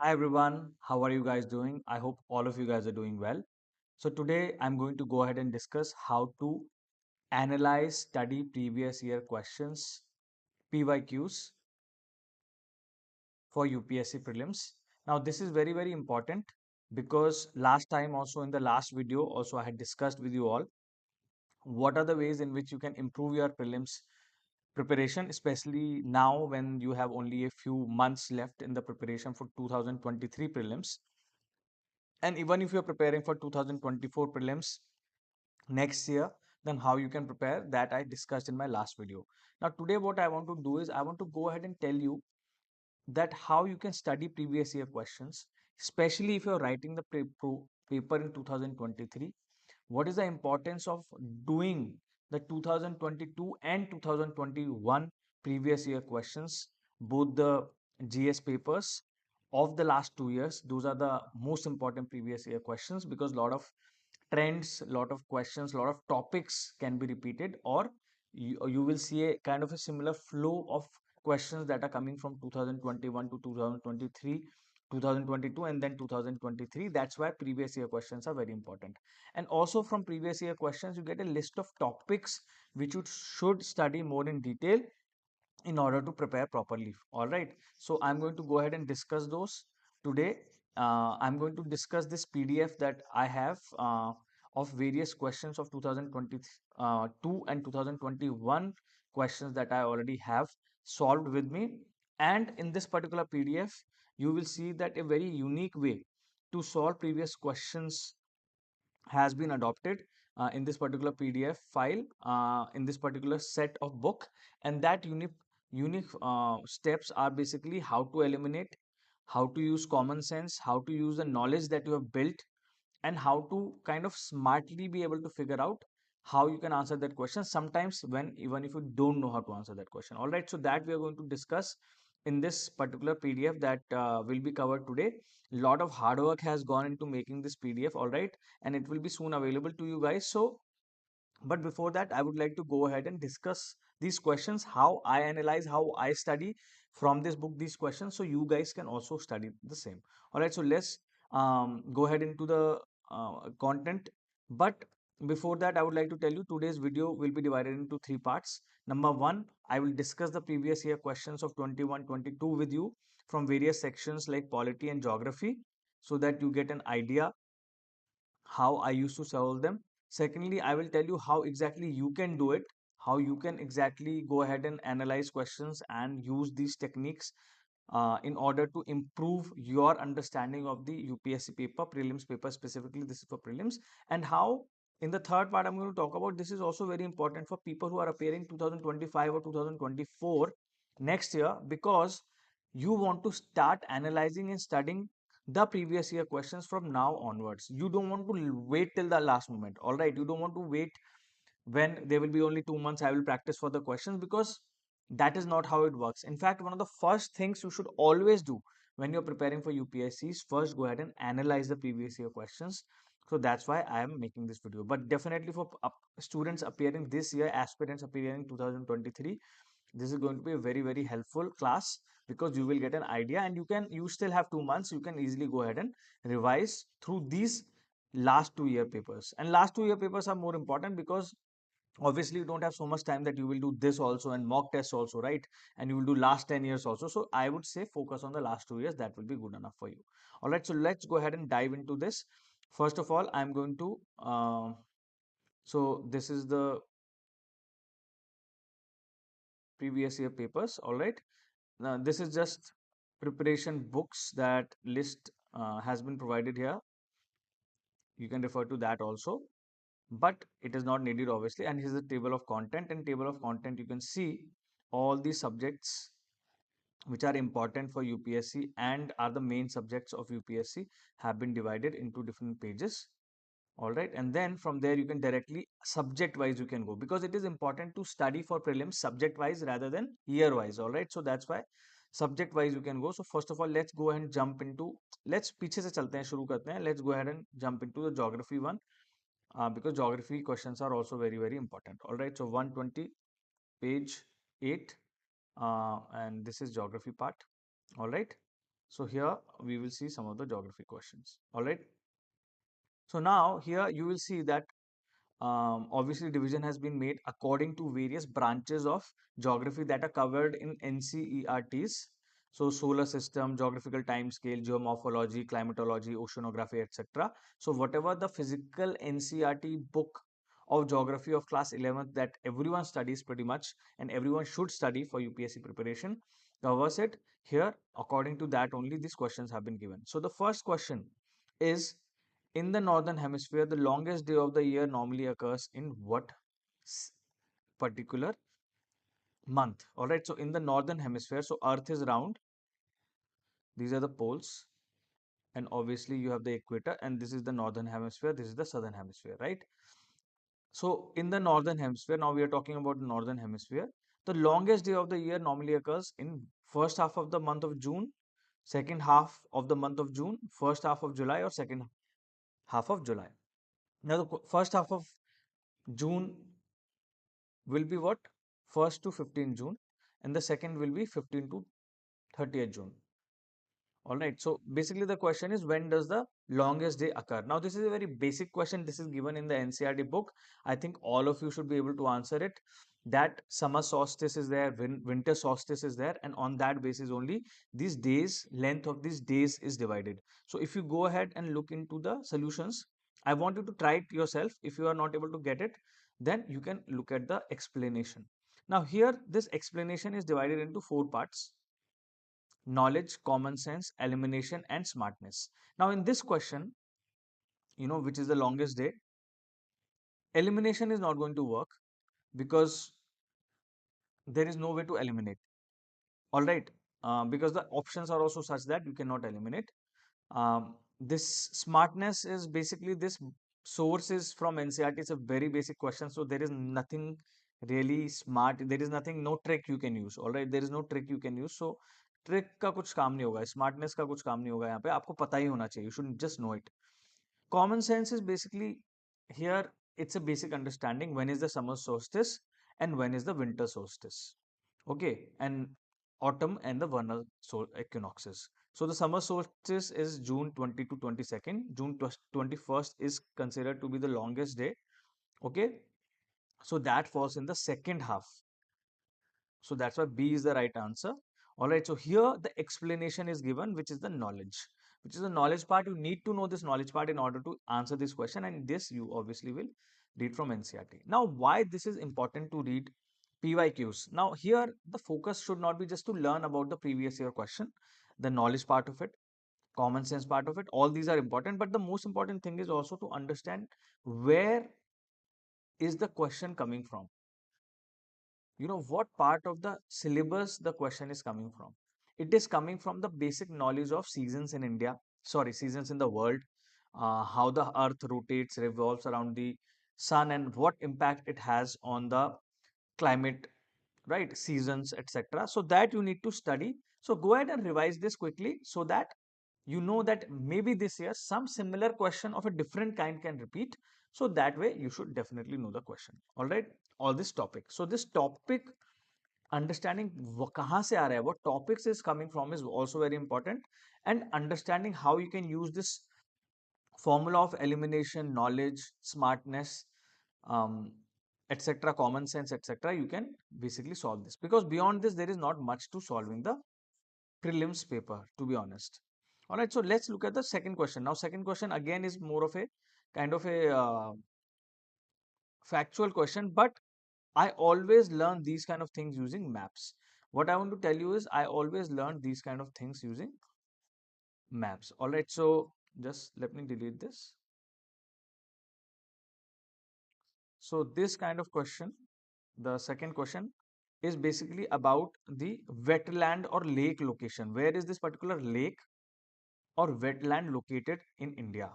Hi everyone, how are you guys doing? I hope all of you guys are doing well. So today I'm going to go ahead and discuss how to analyze study previous year questions PYQs for UPSC prelims. Now this is very important because last time also in the last video also I had discussed with you all what are the ways in which you can improve your prelims preparation, especially now when you have only a few months left in the preparation for 2023 prelims. And even if you're preparing for 2024 prelims next year, then how you can prepare that I discussed in my last video. Now today what I want to do is I want to go ahead and tell you that how you can study previous year questions, especially if you're writing the paper in 2023. What is the importance of doing the 2022 and 2021 previous year questions, both the GS papers of the last 2 years? Those are the most important previous year questions because a lot of trends, a lot of questions, a lot of topics can be repeated, or you will see a kind of a similar flow of questions that are coming from 2021 to 2023, 2022, and then 2023. That's why previous year questions are very important. And also from previous year questions, you get a list of topics which you should study more in detail in order to prepare properly. All right. So I'm going to go ahead and discuss those today. I'm going to discuss this PDF that I have of various questions of 2022 and 2021 questions that I already have solved with me. And in this particular PDF, you will see that a very unique way to solve previous questions has been adopted in this particular PDF file, in this particular set of book. And that unique steps are basically how to eliminate, how to use common sense, how to use the knowledge that you have built, and how to kind of smartly be able to figure out how you can answer that question sometimes when even if you don't know how to answer that question. All right, so that we are going to discuss in this particular PDF that will be covered today. A lot of hard work has gone into making this PDF, all right, and it will be soon available to you guys. So but before that, I would like to go ahead and discuss these questions, how I analyze, how I study from this book, these questions, so you guys can also study the same. All right, so let's go ahead into the content. But before that, I would like to tell you today's video will be divided into three parts. Number one, I will discuss the previous year questions of 21, 22 with you from various sections like polity and geography so that you get an idea how I used to solve them. Secondly, I will tell you how exactly you can do it, how you can exactly go ahead and analyze questions and use these techniques in order to improve your understanding of the UPSC paper, prelims paper specifically. This is for prelims, and how in the third part I'm going to talk about this is also very important for people who are appearing 2025 or 2024 next year because you want to start analyzing and studying the previous year questions from now onwards. You don't want to wait till the last moment. All right, you don't want to wait when there will be only 2 months I will practice for the questions, because that is not how it works. In fact, one of the first things you should always do when you're preparing for UPSC is first go ahead and analyze the previous year questions. So that's why I am making this video. But definitely for students appearing this year, aspirants appearing 2023, this is going to be a very helpful class because you will get an idea, and you still have 2 months. You can easily go ahead and revise through these last 2 year papers. And last 2 year papers are more important because obviously you don't have so much time that you will do this also and mock tests also, right? And you will do last 10 years also. So I would say focus on the last 2 years. That will be good enough for you. All right, so let's go ahead and dive into this. First of all, I'm going to so this is the previous year papers. All right, now this is just preparation books that list has been provided here. You can refer to that also, but it is not needed obviously. And here's the table of content. In table of content you can see all the subjects which are important for UPSC and are the main subjects of UPSC have been divided into different pages. All right, and then from there you can directly subject wise you can go, because it is important to study for prelims subject wise rather than year wise. All right, so that's why subject wise you can go. So first of all, let's go ahead and jump into, let's पीछे से चलते हैं, शुरू करते हैं. Let's go ahead and jump into the geography one, because geography questions are also very important. All right, so 120 page 8, and this is geography part. All right, So here we will see some of the geography questions. All right. So now here you will see that obviously division has been made according to various branches of geography that are covered in NCERTs. So solar system, geographical time scale, geomorphology, climatology, oceanography, etc. So whatever the physical NCERT book of geography of class 11th that everyone studies pretty much and everyone should study for UPSC preparation covers it. Here according to that only these questions have been given. So the first question is, in the northern hemisphere, the longest day of the year normally occurs in what particular month? All right. So in the northern hemisphere, so Earth is round. These are the poles, and obviously you have the equator, and this is the northern hemisphere. This is the southern hemisphere, right? So in the northern hemisphere, now we are talking about the northern hemisphere. The longest day of the year normally occurs in first half of the month of June, second half of the month of June, first half of July, or second half of July. Now the first half of June will be what? 1st to 15 June, and the second will be 15 to 30th June. All right. So basically the question is, when does the longest day occur? Now this is a very basic question. This is given in the NCERT book. I think all of you should be able to answer it. That summer solstice is there, winter solstice is there, and on that basis only these days, length of these days is divided. So if you go ahead and look into the solutions, I want you to try it yourself. If you are not able to get it, then you can look at the explanation. Now here this explanation is divided into four parts: knowledge, common sense, elimination, and smartness. Now, in this question, which is the longest day, elimination is not going to work because there is no way to eliminate. All right, because the options are also such that you cannot eliminate. This smartness is basically this source is from NCERT. It's a very basic question, so there is nothing really smart. There is nothing, no trick you can use. All right, there is no trick you can use. So trick का कुछ काम नहीं होगा, smartness का कुछ काम नहीं होगा, यहाँ पे आपको पता ही होना चाहिए. You should just know it. Common sense is basically here, it's a basic understanding when is the summer solstice and when is the winter solstice. Okay, and autumn and the vernal equinoxes. So the summer solstice is June 20 to 22nd. June 21st is considered to be the longest day. Okay, so that falls in the second half. So that's why B is the right answer. All right. So here the explanation is given, which is the knowledge, which is the knowledge part. You need to know this knowledge part in order to answer this question. And this you obviously will read from NCERT. Now, why this is important to read PYQs? Now, here the focus should not be just to learn about the previous year question, the knowledge part of it, common sense part of it. All these are important. But the most important thing is also to understand where is the question coming from, what part of the syllabus the question is coming from. It is coming from the basic knowledge of seasons in India, sorry, seasons in the world, how the earth rotates, revolves around the sun, and what impact it has on the climate, right, seasons, etc. So that you need to study. So go ahead and revise this quickly so that you know that maybe this year some similar question of a different kind can repeat. So that way you should definitely know the question. All right, all this topic. So this topic understanding kahan se aa raha hai, what topics is coming from is also very important, and understanding how you can use this formula of elimination, knowledge, smartness, um, etc., common sense, etc., you can basically solve this, because beyond this there is not much to solving the prelims paper, to be honest. All right, so let's look at the second question. Now second question again is more of a kind of a factual question, but I always learn these kind of things using maps. What I want to tell you is I always learn these kind of things using maps. All right, so just let me delete this. So this kind of question, the second question, is basically about the wetland or lake location. Where is this particular lake or wetland located in India?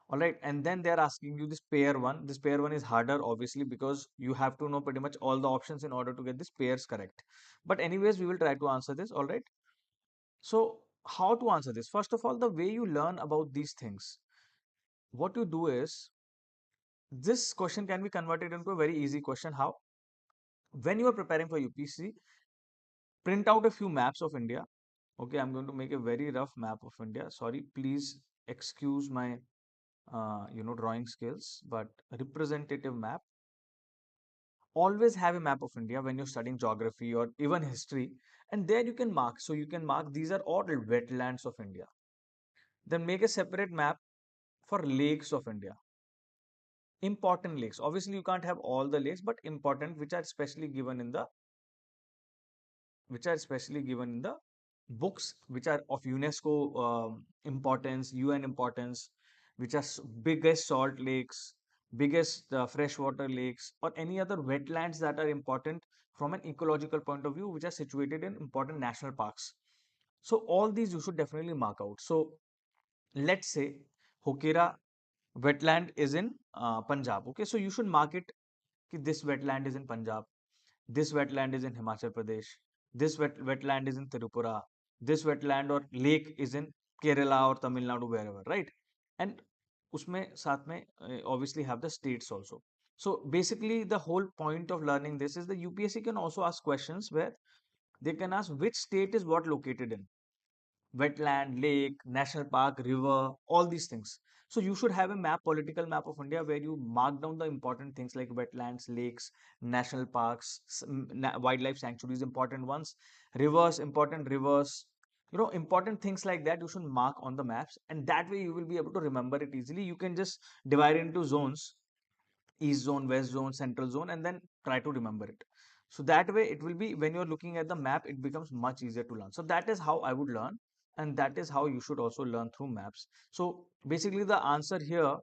All right, and then they're asking you this pair one. This pair one is harder, obviously, because you have to know pretty much all the options in order to get this pairs correct. But anyways, we will try to answer this. All right. So how to answer this? First of all, the way you learn about these things, what you do is, this question can be converted into a very easy question. How? When you are preparing for UPSC, print out a few maps of India, Okay, I'm going to make a very rough map of India. Sorry, please excuse my drawing skills, but a representative map. Always have a map of India when you're studying geography or even history, and there you can mark. So you can mark these are all wetlands of India. Then make a separate map for lakes of India. Important lakes. Obviously, you can't have all the lakes, but important, which are especially given in the books, which are of UNESCO importance, UN importance, which are biggest salt lakes, biggest freshwater lakes, or any other wetlands that are important from an ecological point of view, which are situated in important national parks. So all these you should definitely mark out. So let's say Hokera wetland is in Punjab. Okay, so you should mark it. This wetland is in Punjab. This wetland is in Himachal Pradesh. This wetland is in Tripura. This wetland or lake is in Kerala or Tamil Nadu, wherever, right? And usme साथ में obviously have the states also. So basically, the whole point of learning this is the UPSC can also ask questions where they can ask which state is what located in wetland, lake, national park, river, all these things. So you should have a map, political map of India, where you mark down the important things like wetlands, lakes, national parks, wildlife sanctuaries, important ones, rivers, important rivers, important things like that. You should mark on the maps, and that way you will be able to remember it easily. You can just divide it into zones: east zone, west zone, central zone, and then try to remember it. So that way it will be, when you're looking at the map, it becomes much easier to learn. So that is how I would learn, and that is how you should also learn through maps. So basically the answer here,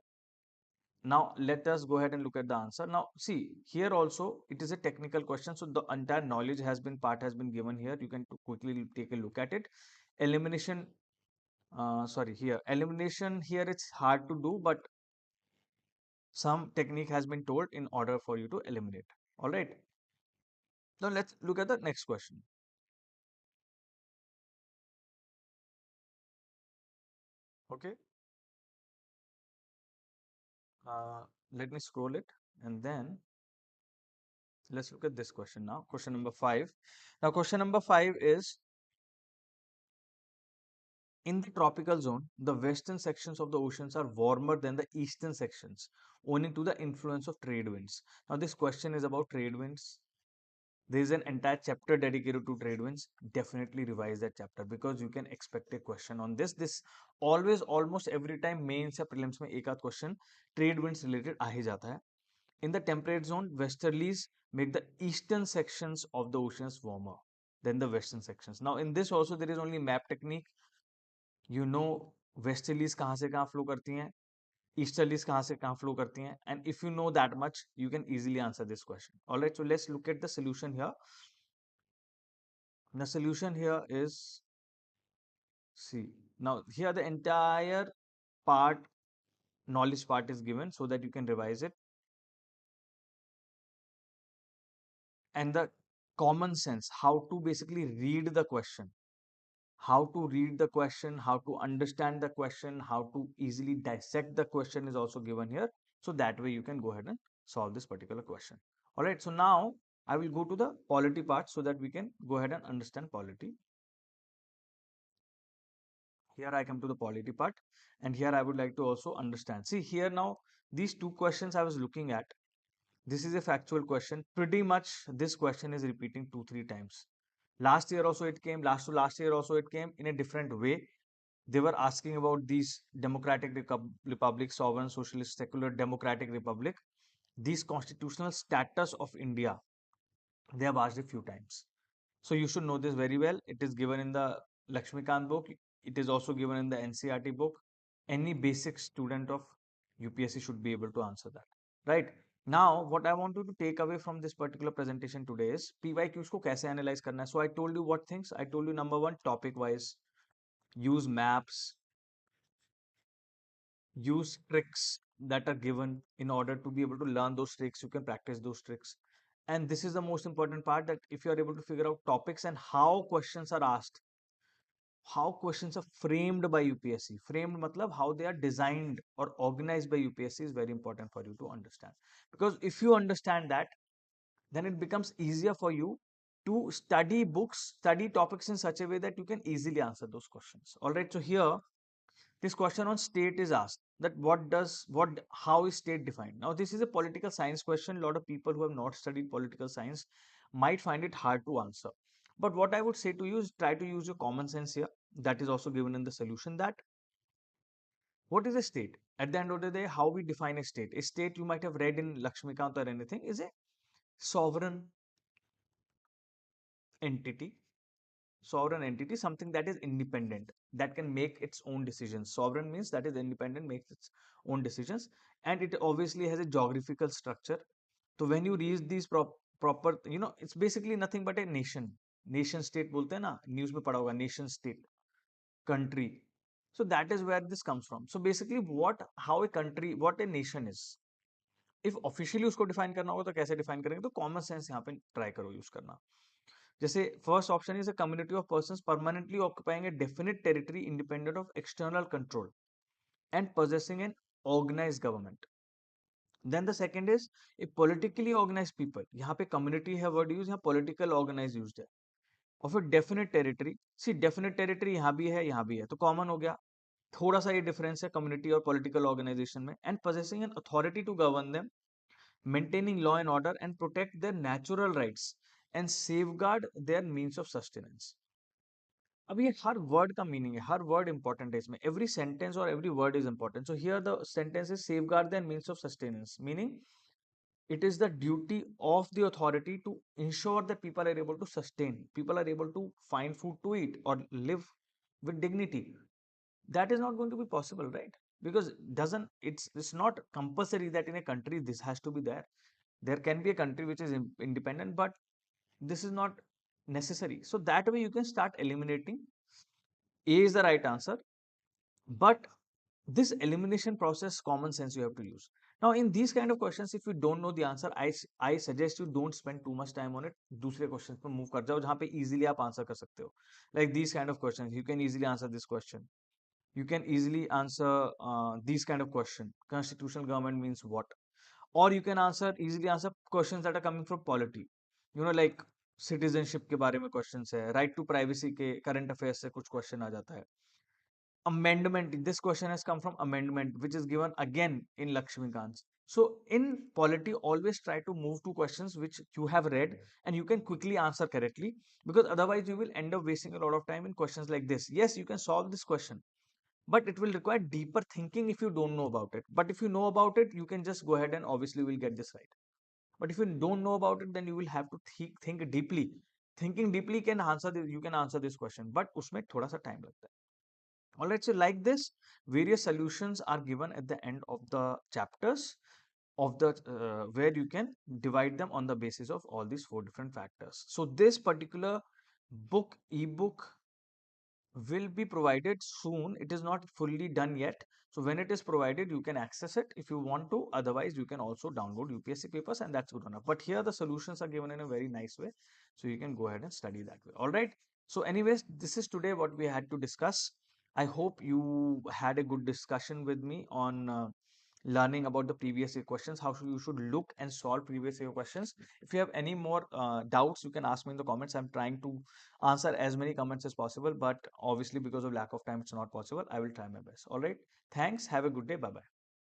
now let us go ahead and look at the answer. Now see, here also it is a technical question, so the entire knowledge has been given here. You can quickly take a look at it. Elimination, sorry, here elimination, here it's hard to do, but some technique has been told in order for you to eliminate. All right. Now let's look at the next question. Okay. Uh, Let me scroll it, and then let's look at this question now. Question number 5. Now, question number 5 is, in the tropical zone, the western sections of the oceans are warmer than the eastern sections, owing to the influence of trade winds. Now, this question is about trade winds. There is an entire chapter dedicated to trade winds. Definitely revise that chapter, because you can expect a question on this. This always, almost every time mains या prelims में एक आध question trade winds related आ ही जाता है. In the temperate zone, westerlies make the eastern sections of the oceans warmer than the western sections. Now, in this also there is only map technique. You know westerlies कहाँ से कहाँ flow करती हैं, easterlies कहाँ से कहाँ flow करती हैं, and if you know that much, you can easily answer this question. All right, so let's look at the solution here. The solution here is, see, now here the entire part, knowledge part is given so that you can revise it, and the common sense, how to basically read the question, how to understand the question, how to easily dissect the question is also given here. So that way you can go ahead and solve this particular question. All right, so now I will go to the polity part so that we can go ahead and understand polity. Here I come to the polity part, and here I would like to also understand. See here now, these two questions I was looking at, this is a factual question. Pretty much this question is repeating 2-3 times. Last year also it came, last to last year also it came in a different way. They were asking about these democratic republic, sovereign, socialist, secular, democratic republic, these constitutional status of India. They have asked a few times. So you should know this very well. It is given in the Lakshmikant book. It is also given in the NCRT book. Any basic student of UPSC should be able to answer that. Right. Now, what I want you to take away from this particular presentation today is PYQs को कैसे analyze करना है. So I told you what things. I told you number one, topic wise. Use maps. Use tricks that are given in order to be able to learn those tricks. You can practice those tricks. And this is the most important part, that if you are able to figure out topics and how questions are asked, how questions are framed by UPSC. Framed matlab how they are designed or organized by UPSC is very important for you to understand. Because if you understand that, then it becomes easier for you to study books, study topics in such a way that you can easily answer those questions. All right. So here, this question on state is asked, that how is state defined? Now, this is a political science question. A lot of people who have not studied political science might find it hard to answer. But what I would say to you is try to use your common sense here. That is also given in the solution, that what is a state? At the end of the day, how we define a state? A state, you might have read in Lakshmikant or anything, is a sovereign entity. Sovereign entity, something that is independent, that can make its own decisions. Sovereign means that is independent, makes its own decisions, and it obviously has a geographical structure. So when you read these proper, it's basically nothing but a nation. Nation state बोलते हैं ना, news में पढ़ा होगा, nation state, country. So that is where this comes from. So basically how a country, what a nation is, if officially उसको define करना होगा तो कैसे define करेंगे? तो common sense यहाँ पे try करो use करना. जैसे first option is a community of persons permanently occupying a definite territory independent of external control and possessing an organized government. Then the second is a politically organized people. यहाँ पे community है word use, यहाँ political organized used है. Of a definite territory. See, definite territory यहाँ भी है तो common हो गया. थोड़ा सा ये डिफरेंस है कम्युनिटी और पॉलिटिकल ऑर्गेनाइजेशन में. And possessing an authority to govern them, maintaining law and order and protect their natural rights and safeguard their means of sustenance. अब ये हर वर्ड का मीनिंग है, हर वर्ड इंपॉर्टेंट है इसमें. एवरी सेंटेंस और every word is important. So here the sentence is safeguard there means of sustenance, meaning it is the duty of the authority to ensure that people are able to sustain, people are able to find food to eat or live with dignity. That is not going to be possible, right? Because doesn't it's not compulsory that in a country this has to be there. There can be a country which is independent, but this is not necessary. So that way you can start eliminating. A is the right answer, but this elimination process, common sense you have to use. Now in these kind of questions, if you don't know the answer, I suggest you don't spend too much time on it. दूसरे questions पे move कर जाओ जहाँ पे easily आप answer कर सकते हो. Like these kind of questions, you can easily answer this question. You can easily answer these kind of question. Constitutional government means what? Or you can easily answer questions that are coming from polity. Like citizenship के बारे में questions है, right to privacy के current affairs से कुछ question आ जाता है. Amendment, this question has come from amendment, which is given again in Lakshmikant. So in polity, always try to move to questions which you have read and you can quickly answer correctly, because otherwise you will end up wasting a lot of time in questions like this. Yes, you can solve this question, but it will require deeper thinking if you don't know about it. But if you know about it, you can just go ahead and obviously will get this right. But if you don't know about it, then you will have to think deeply. Thinking deeply can answer this, you can answer this question, but उसमें थोड़ा सा time लगता है. All right, so like this, various solutions are given at the end of the chapters of the where you can divide them on the basis of all these four different factors. So this particular ebook will be provided soon. It is not fully done yet. So when it is provided, you can access it if you want to. Otherwise, you can also download UPSC papers and that's good enough. But here the solutions are given in a very nice way. So you can go ahead and study that way. All right. So anyways, this is today what we had to discuss. I hope you had a good discussion with me on learning about the previous year questions, how you should look and solve previous year questions. If you have any more doubts, you can ask me in the comments. I'm trying to answer as many comments as possible, but obviously because of lack of time, it's not possible. I will try my best. All right. Thanks. Have a good day. Bye bye.